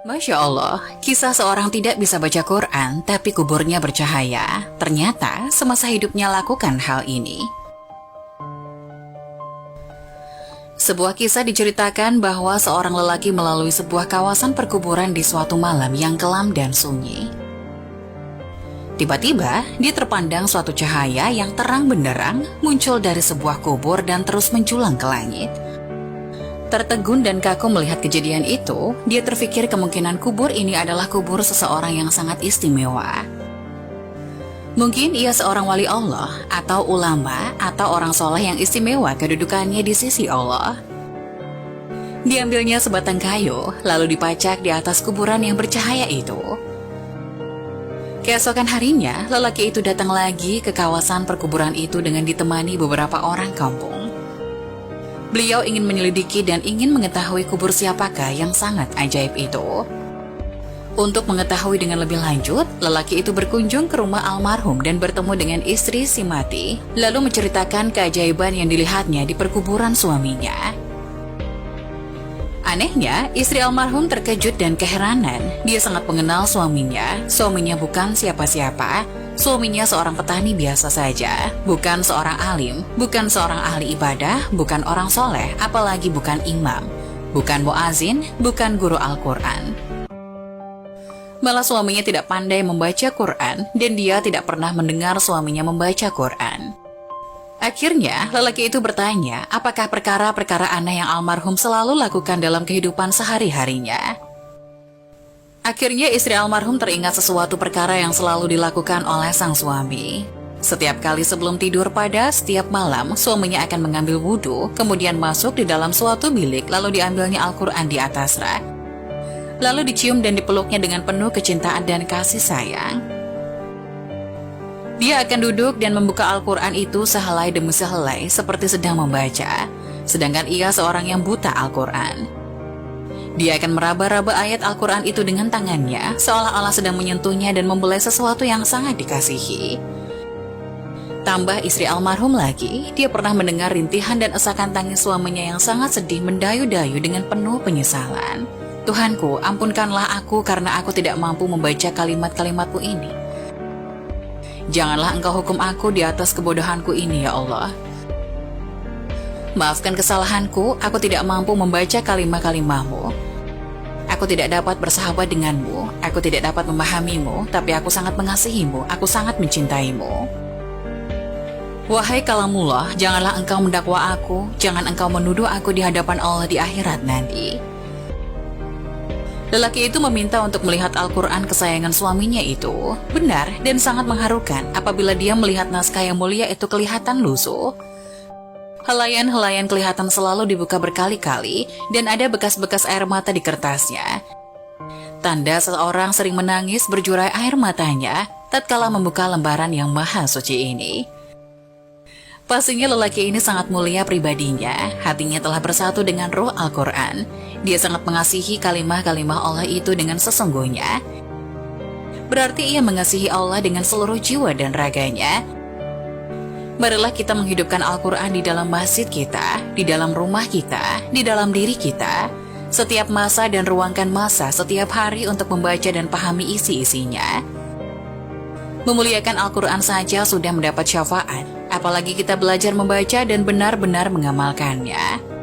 Masya Allah, kisah seorang tidak bisa baca Quran tapi kuburnya bercahaya. Ternyata semasa hidupnya lakukan hal ini. Sebuah kisah diceritakan bahwa seorang lelaki melalui sebuah kawasan perkuburan di suatu malam yang kelam dan sunyi. Tiba-tiba, dia terpandang suatu cahaya yang terang benderang muncul dari sebuah kubur dan terus menjulang ke langit. Tertegun dan kaku melihat kejadian itu, dia terfikir kemungkinan kubur ini adalah kubur seseorang yang sangat istimewa. Mungkin ia seorang wali Allah, atau ulama, atau orang soleh yang istimewa kedudukannya di sisi Allah. Diambilnya sebatang kayu, lalu dipacak di atas kuburan yang bercahaya itu. Keesokan harinya, lelaki itu datang lagi ke kawasan perkuburan itu dengan ditemani beberapa orang kampung. Beliau ingin menyelidiki dan ingin mengetahui kubur siapakah yang sangat ajaib itu. Untuk mengetahui dengan lebih lanjut, lelaki itu berkunjung ke rumah almarhum dan bertemu dengan istri si mati, lalu menceritakan keajaiban yang dilihatnya di perkuburan suaminya. Anehnya, istri almarhum terkejut dan keheranan. Dia sangat mengenal suaminya. Suaminya bukan siapa-siapa. Suaminya seorang petani biasa saja, bukan seorang alim, bukan seorang ahli ibadah, bukan orang soleh, apalagi bukan imam, bukan muazin, bukan guru Al-Quran. Malah suaminya tidak pandai membaca Quran dan dia tidak pernah mendengar suaminya membaca Quran. Akhirnya, lelaki itu bertanya, apakah perkara-perkara aneh yang almarhum selalu lakukan dalam kehidupan sehari-harinya. Akhirnya istri almarhum teringat sesuatu perkara yang selalu dilakukan oleh sang suami. Setiap kali sebelum tidur pada setiap malam, suaminya akan mengambil wudhu, kemudian masuk di dalam suatu bilik, lalu diambilnya Al-Quran di atas rak. Lalu dicium dan dipeluknya dengan penuh kecintaan dan kasih sayang. Dia akan duduk dan membuka Al-Quran itu sehelai demi sehelai seperti sedang membaca, sedangkan ia seorang yang buta Al-Quran. Dia akan meraba-raba ayat Al-Quran itu dengan tangannya, seolah-olah sedang menyentuhnya dan membelai sesuatu yang sangat dikasihi. Tambah istri almarhum lagi, dia pernah mendengar rintihan dan esakan tangis suaminya yang sangat sedih mendayu-dayu dengan penuh penyesalan. Tuhanku, ampunkanlah aku karena aku tidak mampu membaca kalimat-kalimatmu ini. Janganlah engkau hukum aku di atas kebodohanku ini, ya Allah. Maafkan kesalahanku, aku tidak mampu membaca kalimat-kalimatmu. Aku tidak dapat bersahabat denganmu, aku tidak dapat memahamimu, tapi aku sangat mengasihimu, aku sangat mencintaimu. Wahai kalamullah, janganlah engkau mendakwa aku, jangan engkau menuduh aku di hadapan Allah di akhirat nanti. Lelaki itu meminta untuk melihat Al-Quran kesayangan suaminya itu. Benar dan sangat mengharukan apabila dia melihat naskah yang mulia itu kelihatan lusuh. Helaian-helaian kelihatan selalu dibuka berkali-kali dan ada bekas-bekas air mata di kertasnya. Tanda seseorang sering menangis berjurai air matanya tatkala membuka lembaran yang maha suci ini. Pastinya lelaki ini sangat mulia pribadinya, hatinya telah bersatu dengan ruh Al-Quran. Dia sangat mengasihi kalimah-kalimah Allah itu dengan sesungguhnya. Berarti ia mengasihi Allah dengan seluruh jiwa dan raganya. Marilah kita menghidupkan Al-Quran di dalam masjid kita, di dalam rumah kita, di dalam diri kita. Setiap masa dan ruangkan masa setiap hari untuk membaca dan pahami isi-isinya. Memuliakan Al-Quran saja sudah mendapat syafaat, apalagi kita belajar membaca dan benar-benar mengamalkannya.